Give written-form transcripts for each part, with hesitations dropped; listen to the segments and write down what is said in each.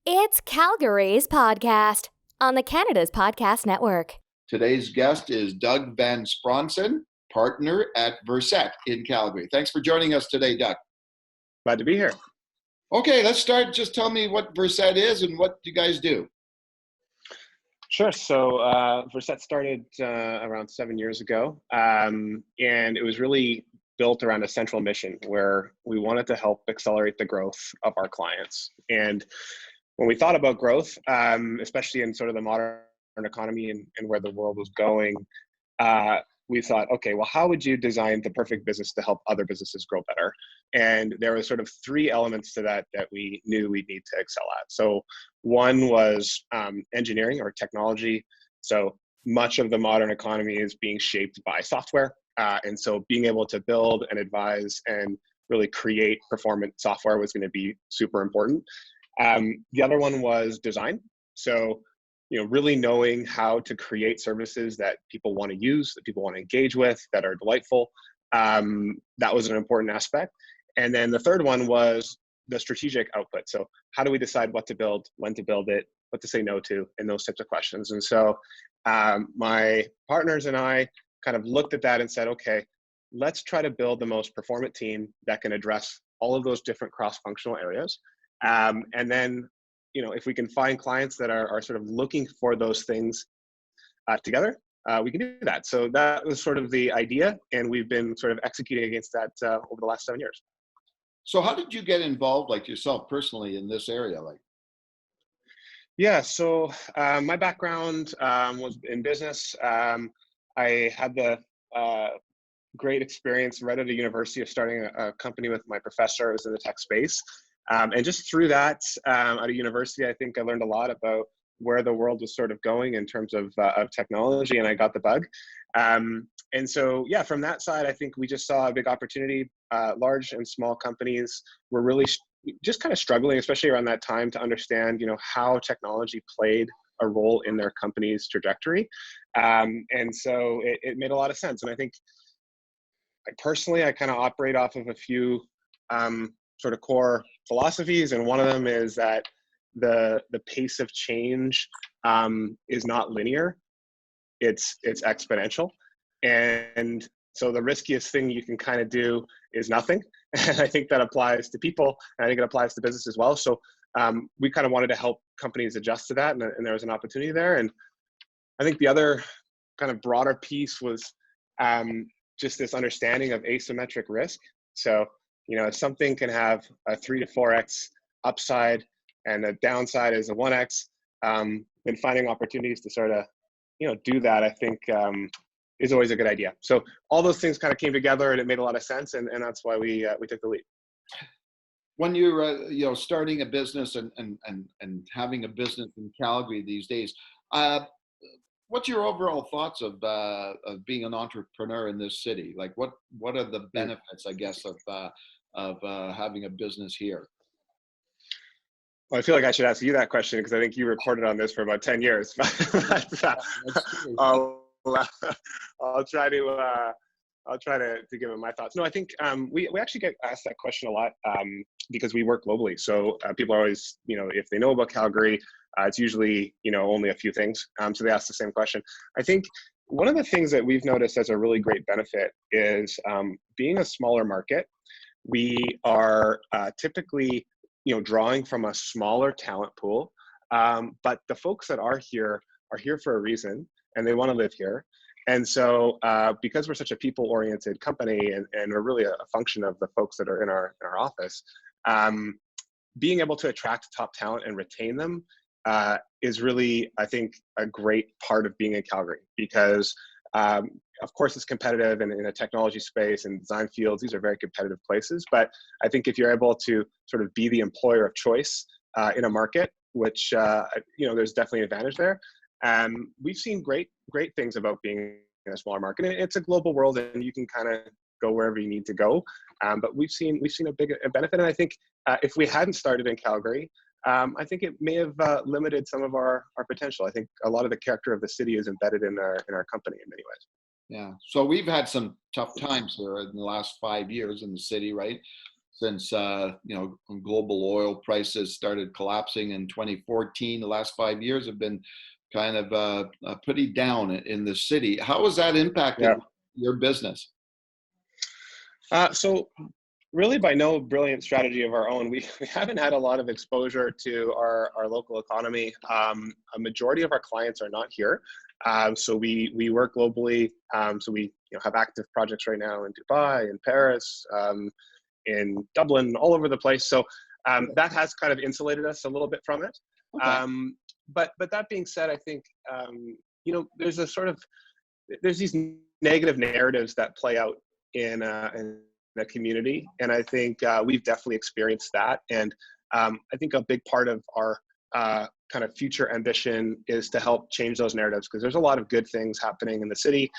It's Calgary's podcast on the Canada's Podcast Network. Today's guest is Doug Van Spronsen, partner at Verset in Calgary. Thanks for joining us today, Doug. Glad to be here. Okay, let's start. Just tell me what Verset is and what you guys do. Sure. So Verset started around 7 years ago, and it was really built around a central mission where we wanted to help accelerate the growth of our clients. And when we thought about growth, especially in sort of the modern economy and where the world was going, we thought, okay, well, how would you design the perfect business to help other businesses grow better? And there were sort of three elements to that we knew we'd need to excel at. So one was engineering or technology. So much of the modern economy is being shaped by software. And so being able to build and advise and really create performant software was going to be super important. The other one was design. So really knowing how to create services that people want to use, that people want to engage with, that are delightful. That was an important aspect. And then the third one was the strategic output. So how do we decide what to build, when to build it, what to say no to, and those types of questions. And so my partners and I kind of looked at that and said, okay, let's try to build the most performant team that can address all of those different cross-functional areas. And then if we can find clients that are sort of looking for those things together, we can do that. So that was sort of the idea, and we've been sort of executing against that over the last 7 years. So how did you get involved, like yourself personally, in this area? Yeah, so my background was in business. I had the great experience right out of university of starting a company with my professor. It was in the tech space. And just through that, out of university, I think I learned a lot about where the world was sort of going in terms of technology, and I got the bug. And so, yeah, from that side, I think we just saw a big opportunity. Large and small companies were really just kind of struggling, especially around that time, to understand, how technology played a role in their company's trajectory. And so it made a lot of sense. And I think I kind of operate off of a few sort of core philosophies, and one of them is that the pace of change is not linear; it's exponential. And so the riskiest thing you can kind of do is nothing. And I think that applies to people, and I think it applies to business as well. So we kind of wanted to help companies adjust to that, and there was an opportunity there. And I think the other kind of broader piece was just this understanding of asymmetric risk. So if something can have a 3 to 4x upside and the downside is a 1x, then finding opportunities to sort of, do that, I think is always a good idea. So all those things kind of came together, and it made a lot of sense, and that's why we took the lead. When you're starting a business and having a business in Calgary these days, what's your overall thoughts of being an entrepreneur in this city? Like, what are the benefits, I guess, of having a business here? Well, I feel like I should ask you that question because I think you reported on this for about 10 years. I'll try to give it my thoughts. No, I think we actually get asked that question a lot because we work globally. So people are always, if they know about Calgary, it's usually, only a few things. So they ask the same question. I think one of the things that we've noticed as a really great benefit is being a smaller market. We are typically, drawing from a smaller talent pool, but the folks that are here for a reason, and they want to live here. And so because we're such a people-oriented company, and we're really a function of the folks that are in our office, being able to attract top talent and retain them is really, I think, a great part of being in Calgary, because of course it's competitive, and in a technology space and design fields, these are very competitive places. But I think if you're able to sort of be the employer of choice in a market, which, there's definitely an advantage there. We've seen great things about being in a smaller market. It's a global world, and you can kind of go wherever you need to go. But we've seen a big benefit. And I think if we hadn't started in Calgary, I think it may have limited some of our potential. I think a lot of the character of the city is embedded in our company in many ways. Yeah. So we've had some tough times here in the last 5 years in the city, right? since global oil prices started collapsing in 2014. The last 5 years have been kind of pretty down in the city. How has that impacted Yeah. your business? So really by no brilliant strategy of our own, we haven't had a lot of exposure to our local economy. A majority of our clients are not here. So we work globally. So we have active projects right now in Dubai, in Paris, in Dublin, all over the place. So that has kind of insulated us a little bit from it. Okay. But that being said, I think, there's these negative narratives that play out in the community. And I think we've definitely experienced that. And I think a big part of our kind of future ambition is to help change those narratives, because there's a lot of good things happening in the city.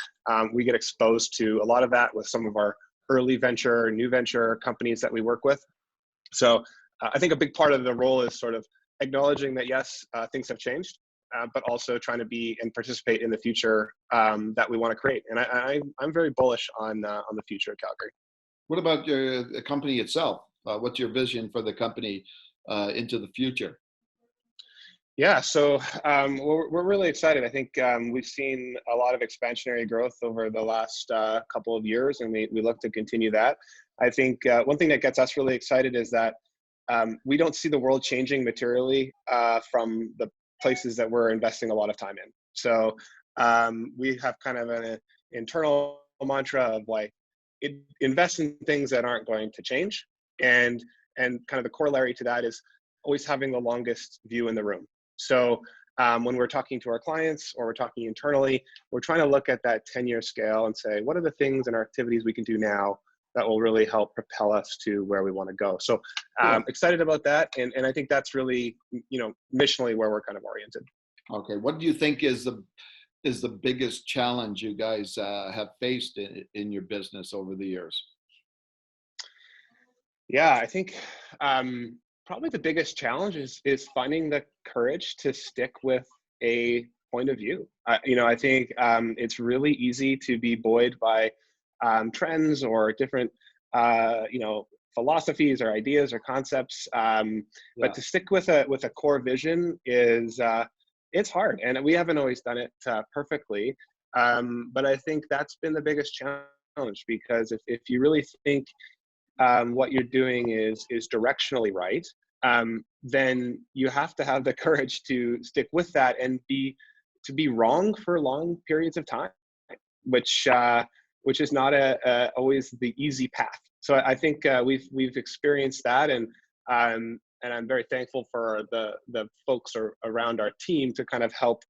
We get exposed to a lot of that with some of our early venture, new venture companies that we work with. So I think a big part of the role is sort of acknowledging that, yes, things have changed, but also trying to be and participate in the future that we want to create. And I'm very bullish on the future of Calgary. What about the company itself? What's your vision for the company into the future? Yeah, so we're really excited. I think we've seen a lot of expansionary growth over the last couple of years, and we look to continue that. I think one thing that gets us really excited is that we don't see the world changing materially from the places that we're investing a lot of time in. So we have kind of an internal mantra of like, invest in things that aren't going to change. And kind of the corollary to that is always having the longest view in the room. So when we're talking to our clients or we're talking internally, we're trying to look at that 10-year scale and say, what are the things and our activities we can do now that will really help propel us to where we want to go? So excited about that. And I think that's really, missionally where we're kind of oriented. Okay. What do you think is the biggest challenge you guys have faced in your business over the years? Yeah, I think probably the biggest challenge is finding the courage to stick with a point of view. I think it's really easy to be buoyed by trends or different, philosophies or ideas or concepts. But to stick with a core vision is it's hard, and we haven't always done it perfectly. But I think that's been the biggest challenge, because if you really think what you're doing is directionally right, then you have to have the courage to stick with that and be wrong for long periods of time, which is not always the easy path. So I think we've experienced that, and I'm very thankful for the folks around our team to kind of help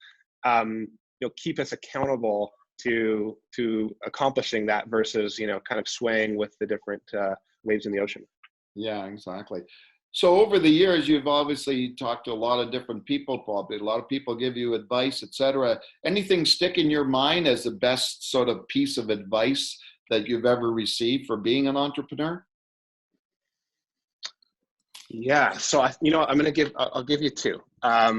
keep us accountable to accomplishing that versus kind of swaying with the different waves in the ocean. Yeah, exactly. So over the years, you've obviously talked to a lot of different people, probably a lot of people give you advice, etc. Anything stick in your mind as the best sort of piece of advice that you've ever received for being an entrepreneur? Yeah, so I'll give you two. I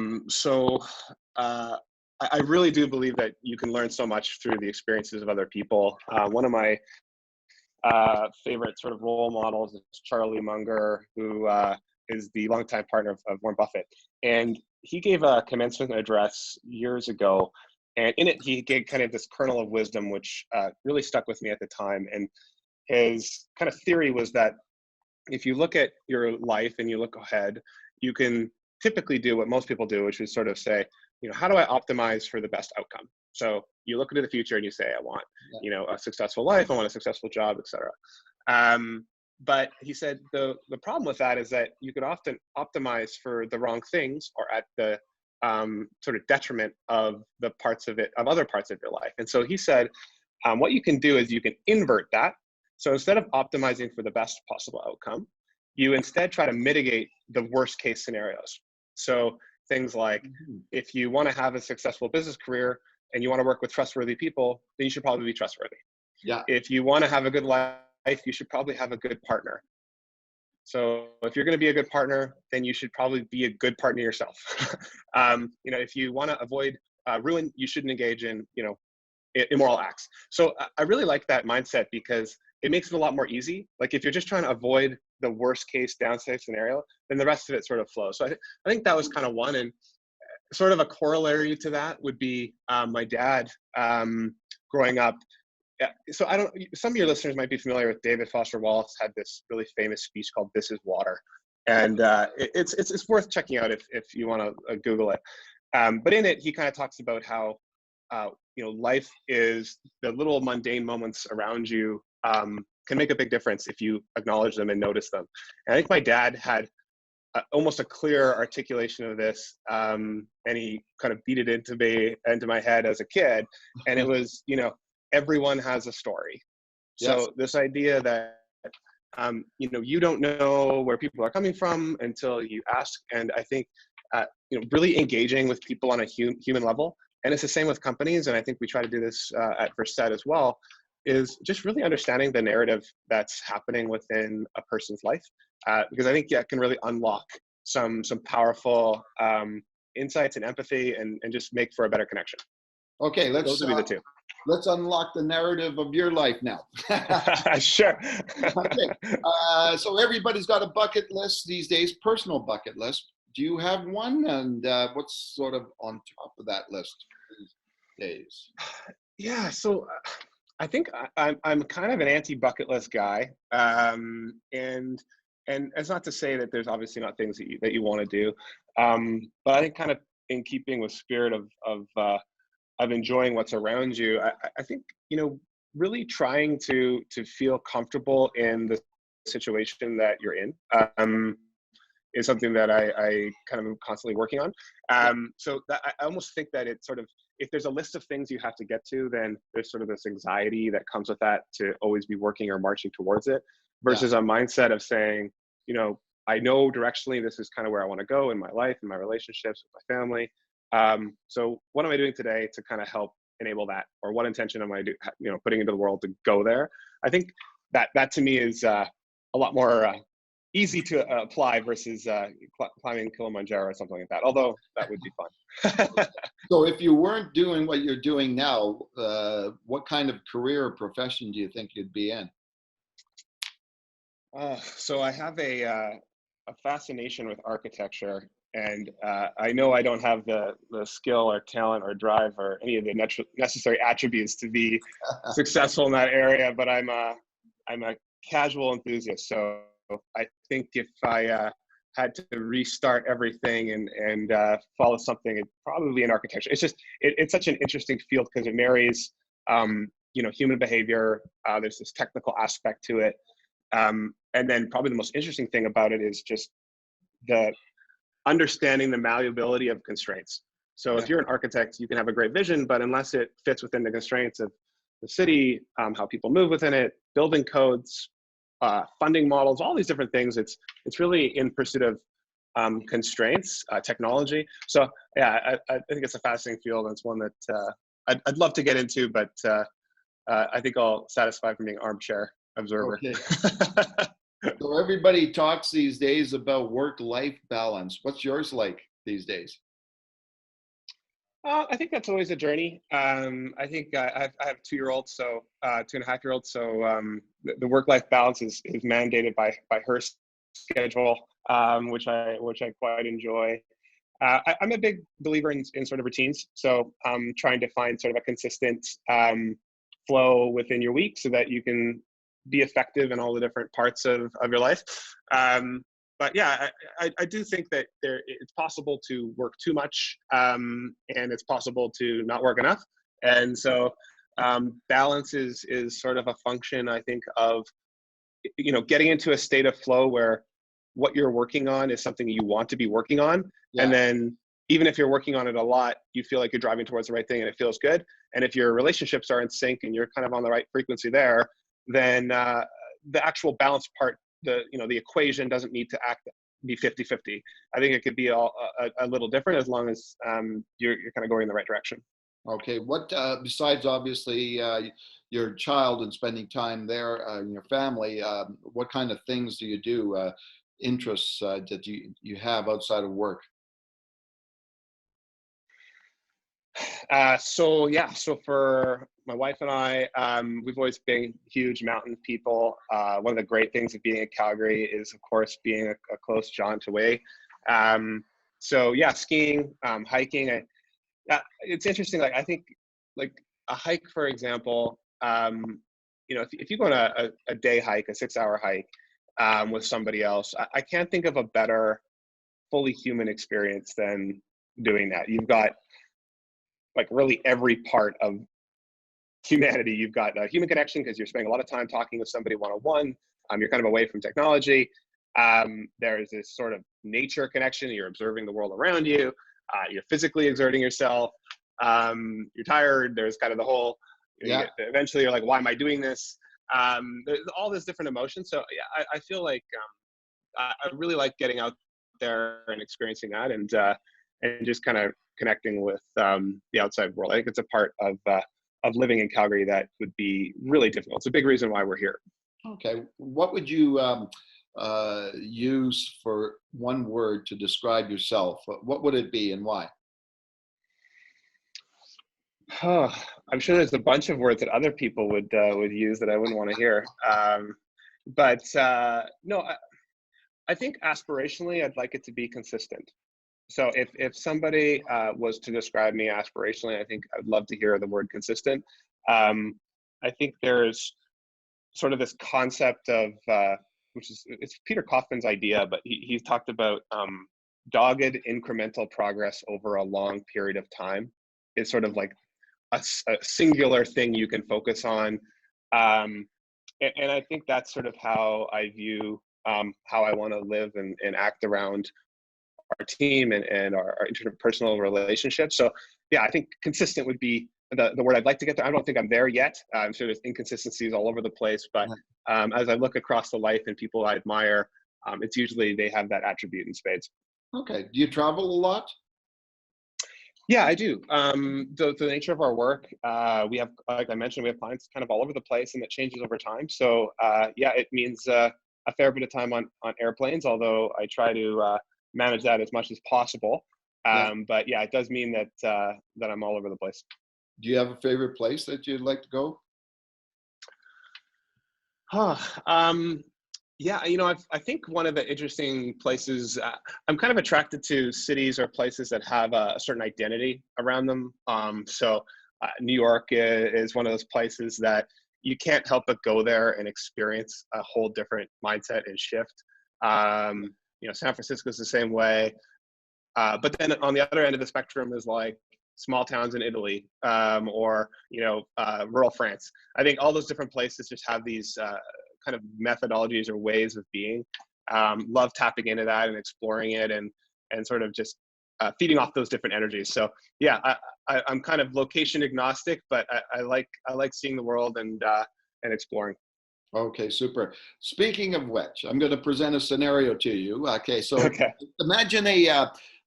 really do believe that you can learn so much through the experiences of other people. One of my favorite sort of role models is Charlie Munger, who is the longtime partner of Warren Buffett. And he gave a commencement address years ago. And in it, he gave kind of this kernel of wisdom, which really stuck with me at the time. And his kind of theory was that if you look at your life and you look ahead, you can typically do what most people do, which is sort of say, how do I optimize for the best outcome? So you look into the future and you say, I want, a successful life, I want a successful job, etc. But he said the problem with that is that you could often optimize for the wrong things or at the sort of detriment of other parts of your life. And so he said, what you can do is you can invert that. So instead of optimizing for the best possible outcome, you instead try to mitigate the worst case scenarios. So things like, if you want to have a successful business career and you want to work with trustworthy people, then you should probably be trustworthy. Yeah. If you want to have a good life, you should probably have a good partner. So if you're going to be a good partner, then you should probably be a good partner yourself. If you want to avoid ruin, you shouldn't engage in, immoral acts. So I really like that mindset because it makes it a lot more easy. Like if you're just trying to avoid the worst case downside scenario, then the rest of it sort of flows. So I think that was kind of one. And sort of a corollary to that would be my dad growing up. Yeah, so I don't. Some of your listeners might be familiar with David Foster Wallace. Had this really famous speech called "This Is Water," and it's worth checking out if you want to Google it. But in it, he kind of talks about how life is the little mundane moments around you can make a big difference if you acknowledge them and notice them. And I think my dad had almost a clear articulation of this, and he kind of beat it into my head as a kid. And it was, everyone has a story. So Yes. this idea that you don't know where people are coming from until you ask. And I think really engaging with people on a human level, and it's the same with companies. And I think we try to do this at Verset as well, is just really understanding the narrative that's happening within a person's life, because I think it can really unlock some powerful insights and empathy, and just make for a better connection. Okay, Those would be the two. Let's unlock the narrative of your life now. Sure. Okay. So everybody's got a bucket list these days, personal bucket list. Do you have one? And what's sort of on top of that list these days? Yeah. So I think I'm kind of an anti-bucket list guy. And it's not to say that there's obviously not things that you want to do. But I think kind of in keeping with spirit of enjoying what's around you, I think, really trying to feel comfortable in the situation that you're in is something that I kind of am constantly working on. So that, I almost think that it's sort of, if there's a list of things you have to get to, then there's sort of this anxiety that comes with that to always be working or marching towards it, versus a mindset of saying, I know directionally this is kind of where I want to go in my life, in my relationships with my family. So what am I doing today to kind of help enable that? Or what intention am I putting into the world to go there? I think that to me is a lot more easy to apply versus climbing Kilimanjaro or something like that, although that would be fun. So if you weren't doing what you're doing now, what kind of career or profession do you think you'd be in? So I have a fascination with architecture, and I know I don't have the skill or talent or drive or any of the necessary attributes to be successful in that area, but I'm a casual enthusiast. So I think if I had to restart everything and follow something, it'd probably be in architecture. It's just it's such an interesting field because it marries human behavior. There's this technical aspect to it. And then probably the most interesting thing about it is just the understanding the malleability of constraints. So if you're an architect, you can have a great vision, but unless it fits within the constraints of the city, how people move within it, building codes, funding models, all these different things, it's really in pursuit of constraints, technology. So yeah, I think it's a fascinating field, and it's one that I'd love to get into, but I think I'll satisfy from being armchair observer. Okay. So everybody talks these days about work-life balance. What's yours like these days? I think that's always a journey. I think I have a 2-year-old, so 2.5-year-old. So the work-life balance is mandated by her schedule, which I quite enjoy. I'm a big believer in sort of routines. So trying to find sort of a consistent flow within your week so that you can be effective in all the different parts of your life. But yeah, I do think that it's possible to work too much, and it's possible to not work enough. And so balance is sort of a function, I think, of getting into a state of flow where what you're working on is something you want to be working on. Yeah. And then even if you're working on it a lot, you feel like you're driving towards the right thing and it feels good. And if your relationships are in sync and you're kind of on the right frequency there, then the actual balance part, the equation doesn't need to be 50-50. I think it could be a little different as long as you're kind of going in the right direction. Okay. What besides obviously your child and spending time there, and your family, what kind of things do you do? Interests that you have outside of work? So for my wife and I, we've always been huge mountain people. One of the great things of being in Calgary is, of course, being a close jaunt away. So yeah, skiing, hiking. It's interesting. Like I think, like a hike, for example. If you go on a day hike, a 6-hour hike, with somebody else, I can't think of a better fully human experience than doing that. You've got like really every part of humanity. You've got a human connection because you're spending a lot of time talking with somebody one-on-one. You're kind of away from technology. There's this sort of nature connection. You're observing the world around you. You're physically exerting yourself. You're tired. There's kind of the whole, eventually you're like, why am I doing this? There's all this different emotions. So yeah, I feel like I really like getting out there and experiencing that, and just kind of connecting with the outside world. I think it's a part of living in Calgary that would be really difficult. It's a big reason why we're here. Okay, what would you use for one word to describe yourself? What would it be and why? I'm sure there's a bunch of words that other people would use that I wouldn't want to hear. But no, I think aspirationally, I'd like it to be consistent. So if somebody was to describe me aspirationally, I think I'd love to hear the word consistent. I think there's sort of this concept of, it's Peter Kaufman's idea, but he's talked about dogged incremental progress over a long period of time is sort of like a singular thing you can focus on. And I think that's sort of how I view how I want to live and act around our team and our interpersonal relationships. So yeah, I think consistent would be the word I'd like to get there. I don't think I'm there yet. I'm sure there's inconsistencies all over the place, but as I look across the life and people I admire, it's usually they have that attribute in spades. Okay. Do you travel a lot? Yeah, I do. The nature of our work, we have, like I mentioned, we have clients kind of all over the place, and it changes over time. So yeah, it means a fair bit of time on airplanes, although I try to manage that as much as possible. But yeah, it does mean that I'm all over the place. Do you have a favorite place that you'd like to go? Yeah, I think one of the interesting places, I'm kind of attracted to cities or places that have a certain identity around them. So New York is one of those places that you can't help but go there and experience a whole different mindset and shift. San Francisco is the same way. But then on the other end of the spectrum is like small towns in Italy, or rural France. I think all those different places just have these kind of methodologies or ways of being. Love tapping into that and exploring it and sort of just feeding off those different energies. So yeah, I'm kind of location agnostic, but I like seeing the world and exploring. Okay, super. Speaking of which, I'm going to present a scenario to you. Okay, so imagine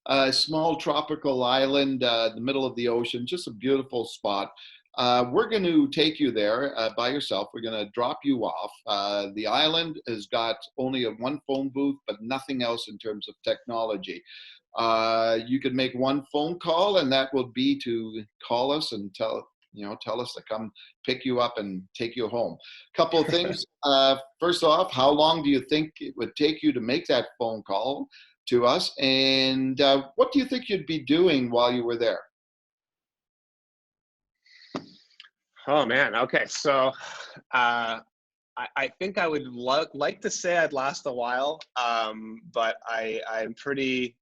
a small tropical island in the middle of the ocean, just a beautiful spot. We're going to take you there by yourself. We're going to drop you off. The island has got only one phone booth, but nothing else in terms of technology. You could make one phone call, and that would be to call us and tell us to come pick you up and take you home. Couple of things. First off, how long do you think it would take you to make that phone call to us? And what do you think you'd be doing while you were there? Oh man. Okay. So I think I would like to say I'd last a while, but I'm pretty,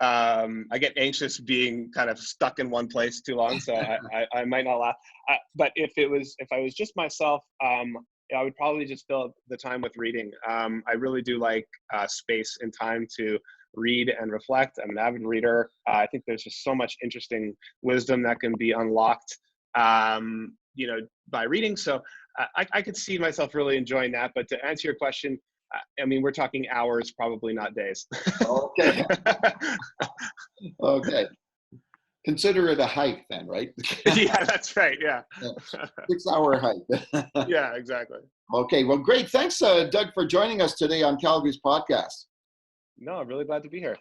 I get anxious being kind of stuck in one place too long, so I might not laugh. But if I was just myself, I would probably just fill the time with reading. I really do like space and time to read and reflect. I'm an avid reader. I think there's just so much interesting wisdom that can be unlocked, by reading. So I could see myself really enjoying that. But to answer your question, I mean, we're talking hours, probably not days. Okay. Okay. Consider it a hike then, right? Yeah, that's right. Yeah. 6-hour hike. Yeah, exactly. Okay. Well, great. Thanks, Doug, for joining us today on Calgary's podcast. No, I'm really glad to be here.